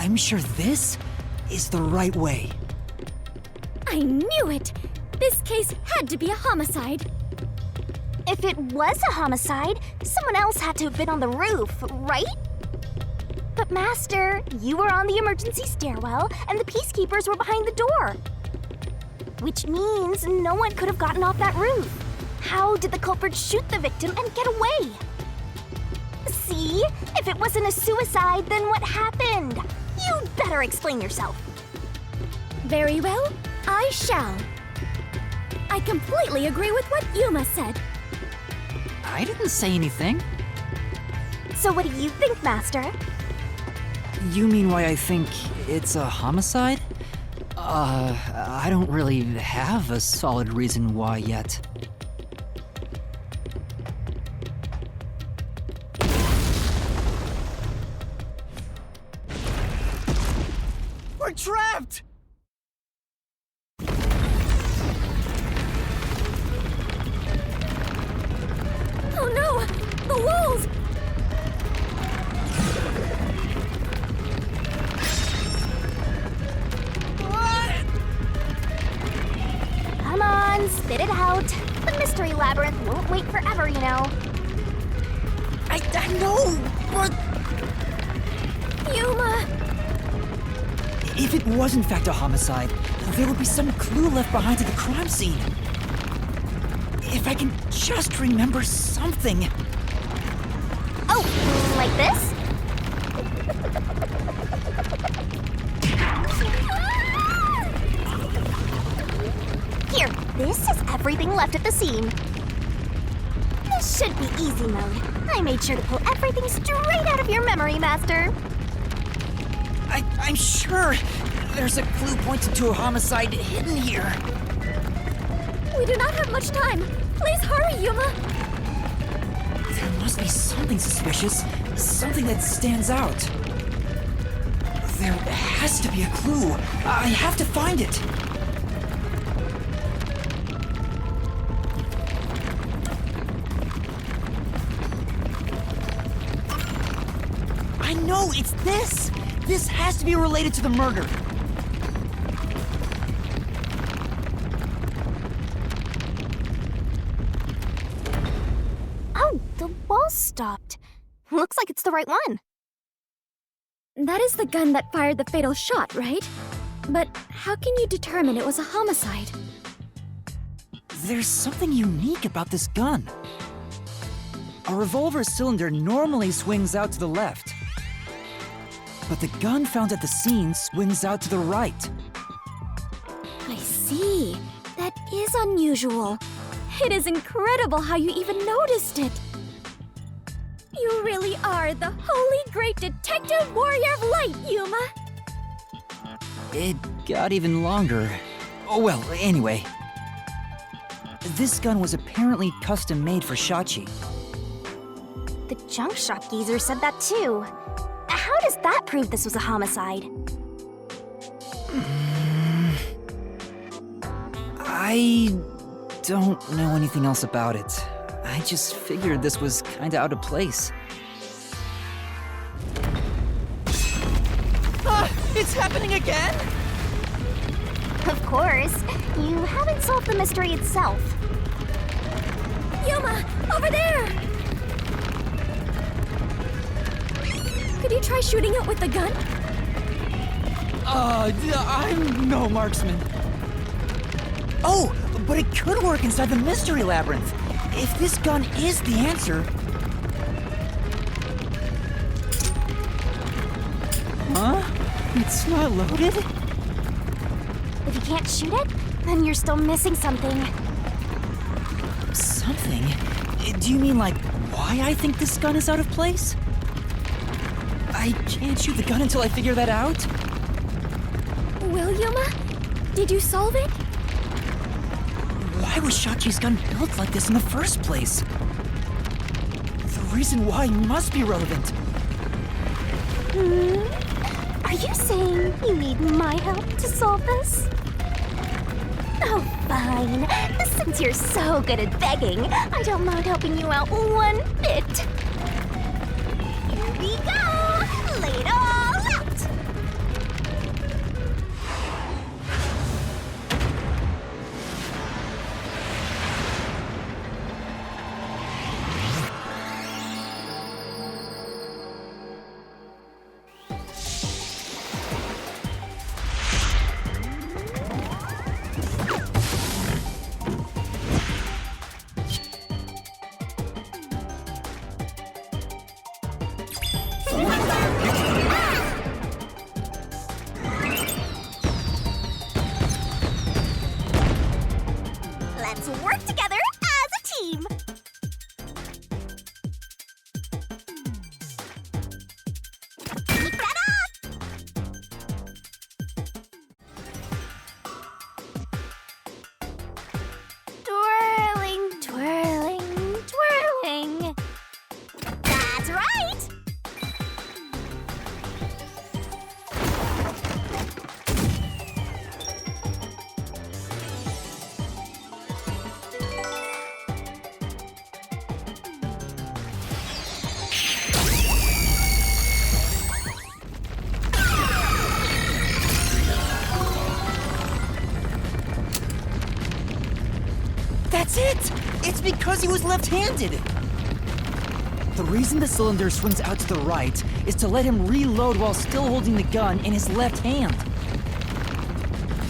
I'm sure this is the right way. I knew it! This case had to be a homicide. If it was a homicide, someone else had to have been on the roof, right? But Master, you were on the emergency stairwell, and the peacekeepers were behind the door. Which means no one could have gotten off that roof. How did the culprit shoot the victim and get away? See? If it wasn't a suicide, then what happened? You'd better explain yourself. Very well, I shall. I completely agree with what Yuma said. I didn't say anything. So what do you think, Master? You mean why I think it's a homicide? I don't really have a solid reason why yet. We're trapped! Oh no! The walls! Come on, spit it out. The mystery labyrinth won't wait forever, you know. I know, but Yuma! if it was in fact a homicide, there would be some clue left behind at the crime scene. If I can just remember something. Oh, like this? Here, this is everything left at the scene. This should be easy mode. I made sure to pull everything straight out of your memory, Master. I'm sure there's a clue pointing to a homicide hidden here. We do not have much time. Please hurry, Yuma! There must be something suspicious, something that stands out. There has to be a clue. I have to find it. I know, it's this! This has to be related to the murder. Oh, the wall stopped. Looks like it's the right one. That is the gun that fired the fatal shot, right? But how can you determine it was a homicide? There's something unique about this gun. A revolver cylinder normally swings out to the left, but the gun found at the scene swings out to the right. I see. That is unusual. It is incredible how you even noticed it. You really are the holy great detective warrior of light, Yuma. It got even longer. Oh well, anyway. This gun was apparently custom made for Shachi. The junk shop geezer said that too. How does that prove this was a homicide? I don't know anything else about it. I just figured this was kinda out of place. It's happening again? Of course. You haven't solved the mystery itself. Yuma, over there! Could you try shooting it with the gun? I'm no marksman. Oh, but it could work inside the mystery labyrinth. If this gun is the answer... Huh? It's not loaded? If you can't shoot it, then you're still missing something. Something? Do you mean like why I think this gun is out of place? I can't shoot the gun until I figure that out? Will, Yuma? Did you solve it? Why was Shachi's gun built like this in the first place? The reason why must be relevant. Are you saying you need my help to solve this? Oh, fine. Since you're so good at begging, I don't mind helping you out one bit. Here we go! Lay it all out! It's because he was left-handed! The reason the cylinder swings out to the right is to let him reload while still holding the gun in his left hand.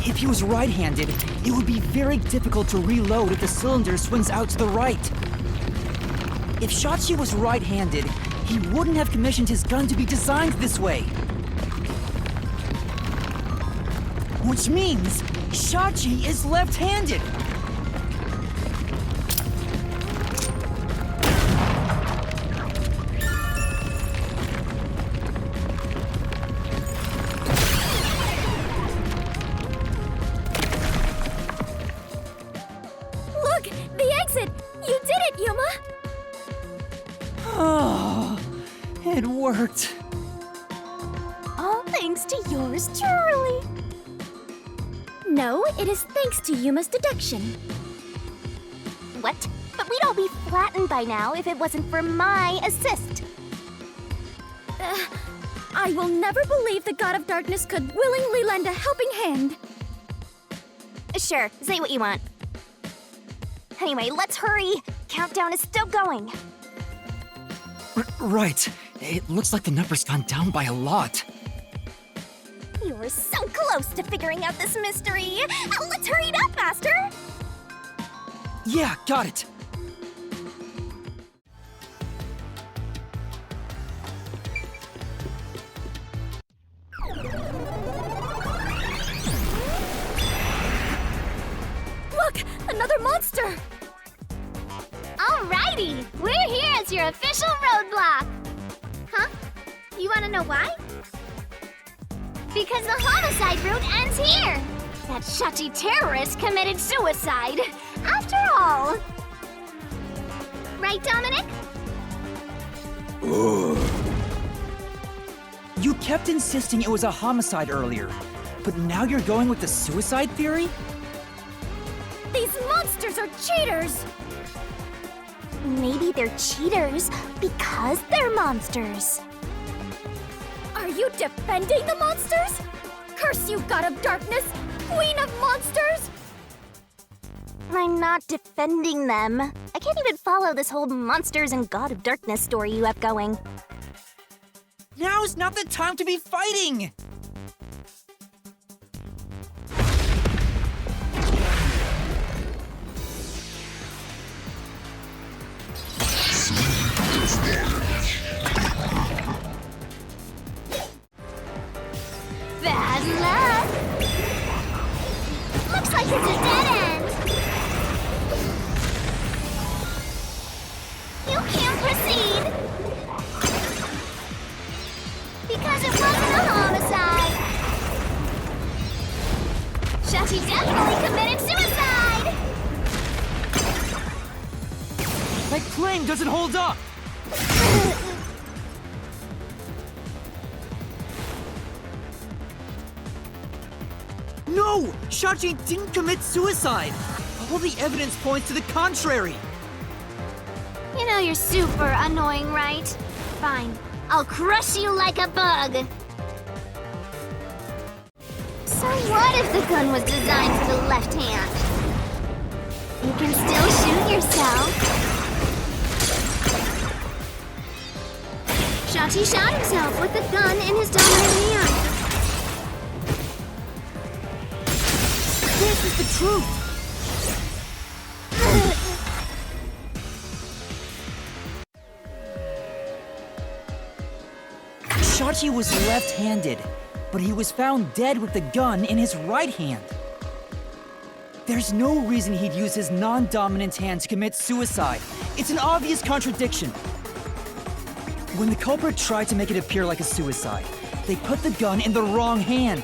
If he was right-handed, it would be very difficult to reload if the cylinder swings out to the right. If Shachi was right-handed, he wouldn't have commissioned his gun to be designed this way. Which means Shachi is left-handed. Look! The exit! You did it, Yuma! Oh, it worked. All thanks to yours truly. No, it is thanks to Yuma's deduction. What? But we'd all be flattened by now if it wasn't for my assist. I will never believe the God of Darkness could willingly lend a helping hand. Sure, say what you want. Anyway, let's hurry. Countdown is still going. Right. It looks like the number's gone down by a lot. You were so close to figuring out this mystery. Let's hurry it up, Master. Yeah, got it. Look! Another monster! Alrighty, we're here as your official roadblock. Huh? You want to know why? Because the homicide route ends here. That Shachi terrorist committed suicide. After all. Right, Dominic? You kept insisting it was a homicide earlier, but now you're going with the suicide theory? These monsters are cheaters! Maybe they're cheaters because they're monsters. Are you defending the monsters? Curse you, God of Darkness! Queen of monsters! I'm not defending them. I can't even follow this whole monsters and God of Darkness story you have going. Now's not the time to be fighting! Bad luck! Looks like it's a dead end! You can't proceed! Because it wasn't a homicide! Shachi definitely committed suicide! My claim doesn't hold up! No! Shachi didn't commit suicide! All the evidence points to the contrary! You know you're super annoying, right? Fine. I'll crush you like a bug! So what if the gun was designed for the left hand? You can still shoot yourself. Shachi shot himself with the gun in his dominant hand. This is the truth! Shachi was left-handed, but he was found dead with the gun in his right hand. There's no reason he'd use his non-dominant hand to commit suicide. It's an obvious contradiction. When the culprit tried to make it appear like a suicide, they put the gun in the wrong hand.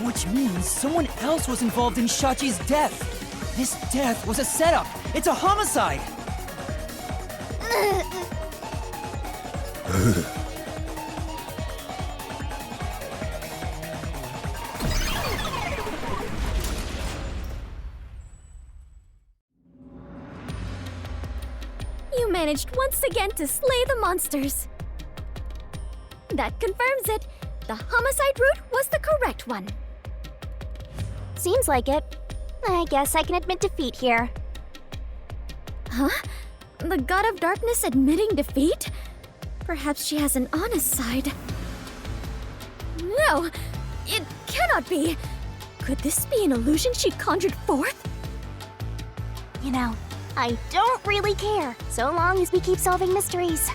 Which means someone else was involved in Shachi's death. This death was a setup. It's a homicide. You managed once again to slay the monsters. That confirms it. The homicide route was the correct one. Seems like it. I guess I can admit defeat here. Huh? The god of darkness admitting defeat? Perhaps she has an honest side. No! It cannot be! Could this be an illusion she conjured forth? You know, I don't really care, so long as we keep solving mysteries.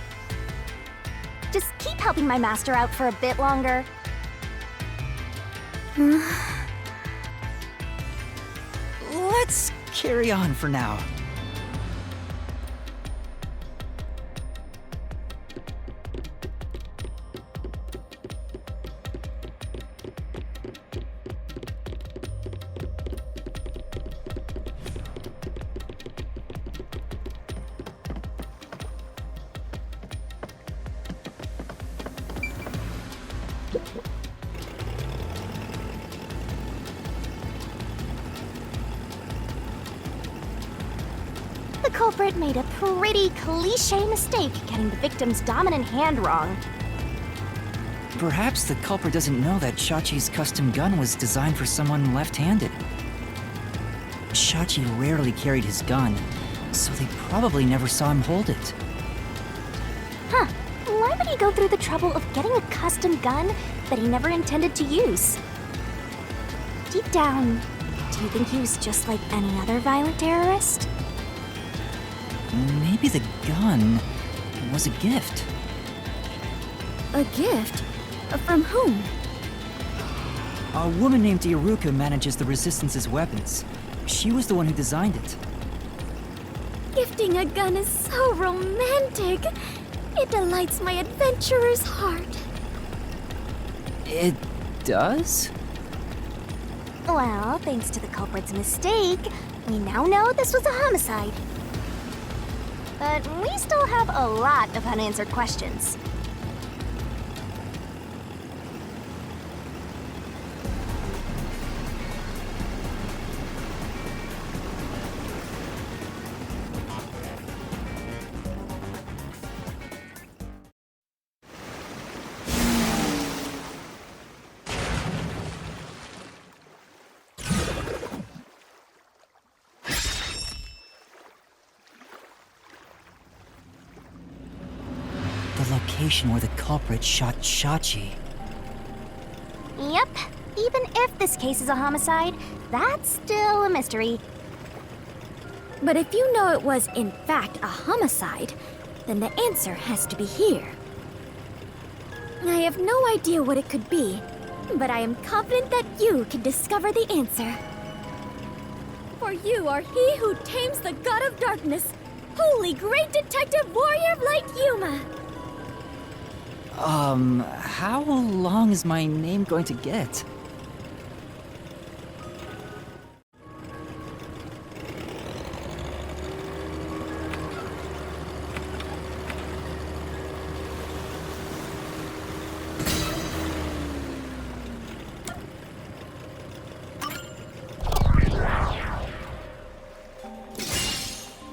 Just keep helping my master out for a bit longer. Let's carry on for now. The culprit made a pretty cliché mistake getting the victim's dominant hand wrong. Perhaps the culprit doesn't know that Shachi's custom gun was designed for someone left-handed. Shachi rarely carried his gun, so they probably never saw him hold it. Huh, why would he go through the trouble of getting a custom gun that he never intended to use? Deep down, do you think he was just like any other violent terrorist? Maybe the gun was a gift. A gift? From whom? A woman named Iruka manages the Resistance's weapons. She was the one who designed it. Gifting a gun is so romantic. It delights my adventurer's heart. It does? Well, thanks to the culprit's mistake, we now know this was a homicide. But we still have a lot of unanswered questions. The location where the culprit shot Shachi. Yep, even if this case is a homicide, that's still a mystery. But if you know it was, in fact, a homicide, then the answer has to be here. I have no idea what it could be, but I am confident that you can discover the answer. For you are he who tames the god of darkness, holy great detective warrior of light Yuma. How long is my name going to get?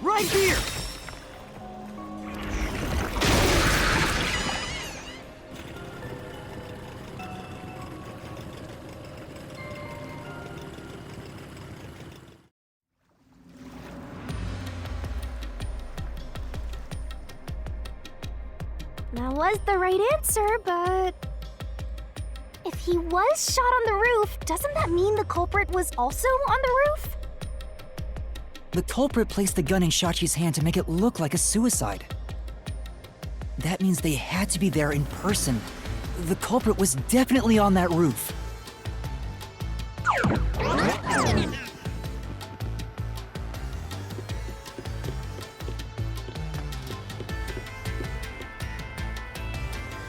Right here! That was the right answer, but... if he was shot on the roof, doesn't that mean the culprit was also on the roof? The culprit placed the gun in Shachi's hand to make it look like a suicide. That means they had to be there in person. The culprit was definitely on that roof.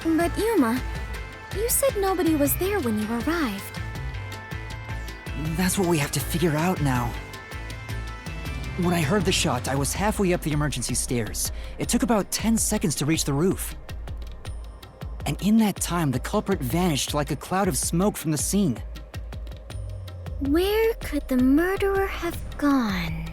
But Yuma, you said nobody was there when you arrived. That's what we have to figure out now. When I heard the shot, I was halfway up the emergency stairs. It took about 10 seconds to reach the roof. And in that time, the culprit vanished like a cloud of smoke from the scene. Where could the murderer have gone?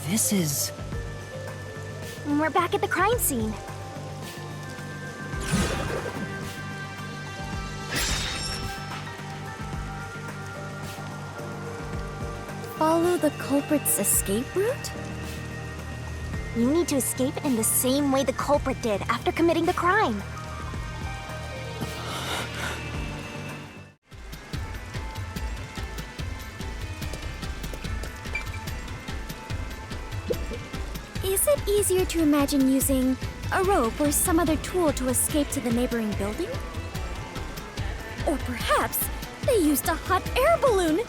This is... We're back at the crime scene. Follow the culprit's escape route? You need to escape in the same way the culprit did after committing the crime. Is it easier to imagine using a rope or some other tool to escape to the neighboring building? Or perhaps they used a hot air balloon?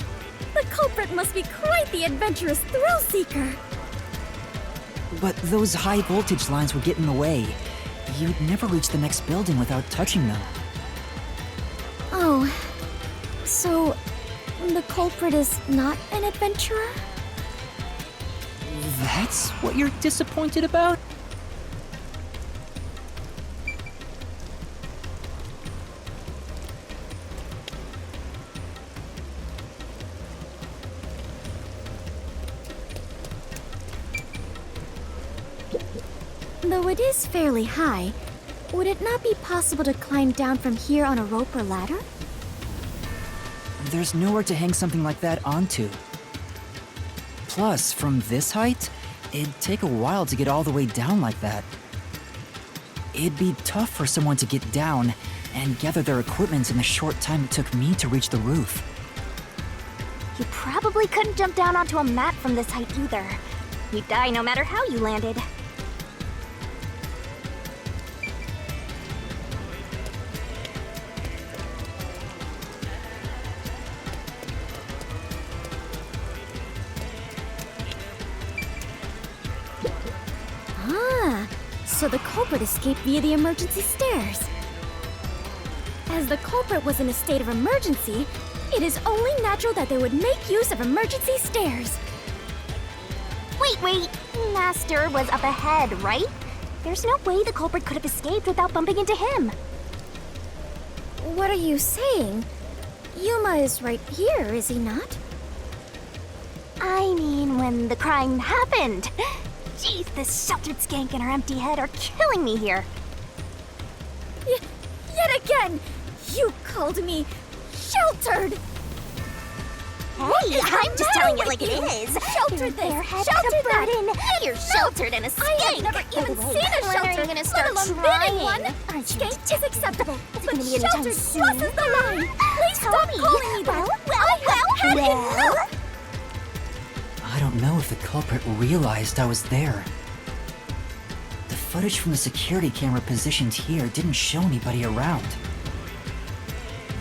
The culprit must be quite the adventurous thrill-seeker. But those high voltage lines would get in the way. You'd never reach the next building without touching them. Oh, so the culprit is not an adventurer? That's what you're disappointed about? Though it is fairly high, would it not be possible to climb down from here on a rope or ladder? There's nowhere to hang something like that onto. Plus, from this height, it'd take a while to get all the way down like that. It'd be tough for someone to get down and gather their equipment in the short time it took me to reach the roof. You probably couldn't jump down onto a mat from this height either. You'd die no matter how you landed. So the culprit escaped via the emergency stairs. As the culprit was in a state of emergency, it is only natural that they would make use of emergency stairs. Wait. Master was up ahead, right? There's no way the culprit could have escaped without bumping into him. What are you saying? Yuma is right here, is he not? I mean, when the crime happened. Jeez, this sheltered skank and her empty head are killing me here. Yet again, you called me sheltered! Hey, I'm just telling it like it is. Sheltered this, sheltered that. You're sheltered in a skank. I have never even seen a When are shelter, you gonna start let alone trying? been in one. Aren't you Skank is acceptable, but gonna be anytime sheltered soon? crosses the line. Please Tell stop me. calling me that. I have had enough. I don't know if the culprit realized I was there. The footage from the security camera positioned here didn't show anybody around.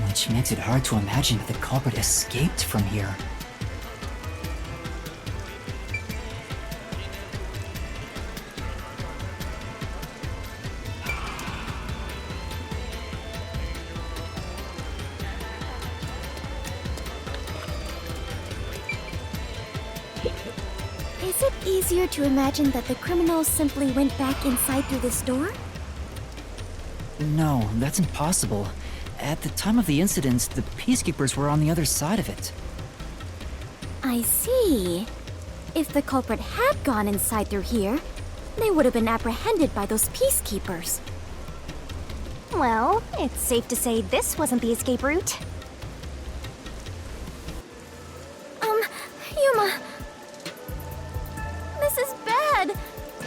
Which makes it hard to imagine that the culprit escaped from here. Is it easier to imagine that the criminals simply went back inside through this door? No, that's impossible. At the time of the incident, the peacekeepers were on the other side of it. I see. If the culprit had gone inside through here, they would have been apprehended by those peacekeepers. Well, it's safe to say this wasn't the escape route. Yuma. This is bad.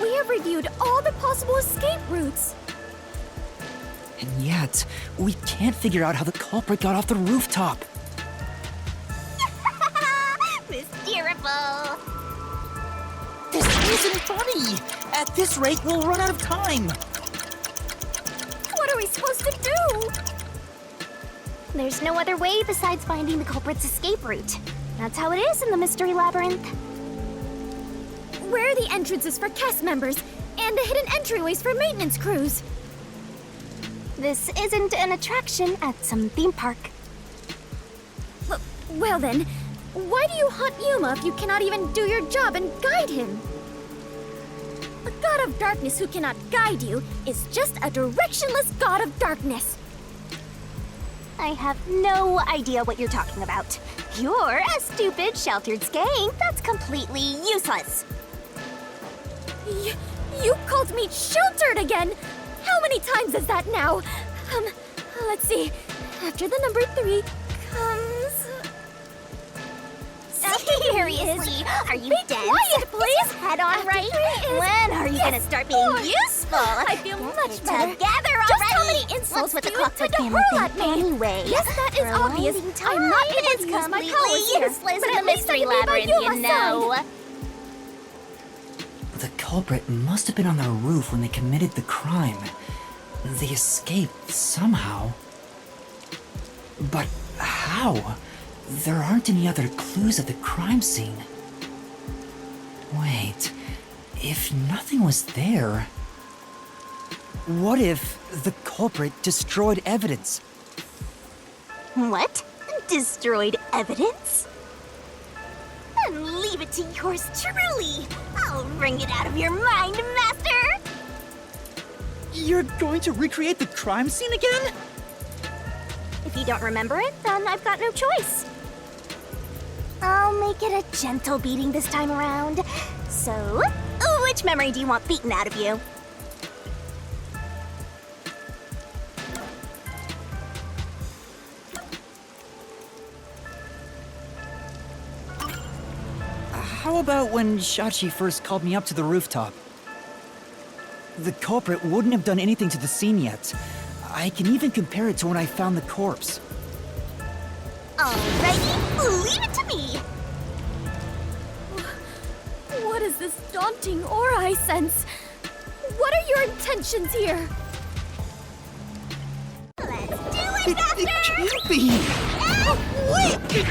We have reviewed all the possible escape routes. And yet, we can't figure out how the culprit got off the rooftop. Mysterious. This isn't funny! At this rate, we'll run out of time! What are we supposed to do? There's no other way besides finding the culprit's escape route. That's how it is in the Mystery Labyrinth. Where are the entrances for cast members and the hidden entryways for maintenance crews? This isn't an attraction at some theme park. Well then, why do you hunt Yuma if you cannot even do your job and guide him? A god of darkness who cannot guide you is just a directionless god of darkness. I have no idea what you're talking about. You're a stupid, sheltered skank that's completely useless. You called me sheltered again! How many times is that now? Let's see. After the number 3 comes... Seriously, are you Be dense? quiet, please! Head on After right? 3 is... When are you Yes, gonna start being 4. useful? I feel much better. Together already! Just how many insults What's with the do you clockwork intend to family hurl at thing me? anyway? Yes, that is obvious. I'm not able to use my powers here, useless but in at the least I mystery can be by labyrinth, you Yuma's know. side. The culprit must have been on the roof when they committed the crime. They escaped somehow. But how? There aren't any other clues at the crime scene. Wait, if nothing was there... What if the culprit destroyed evidence? What? Destroyed evidence? And leave it to yours truly. I'll wring it out of your mind, Master. You're going to recreate the crime scene again? If you don't remember it, then I've got no choice. I'll make it a gentle beating this time around. So, which memory do you want beaten out of you? How about when Shachi first called me up to the rooftop? The culprit wouldn't have done anything to the scene yet. I can even compare it to when I found the corpse. Alrighty, leave it to me. What is this daunting aura I sense? What are your intentions here? Let's do it, Master! It can't be! Wait!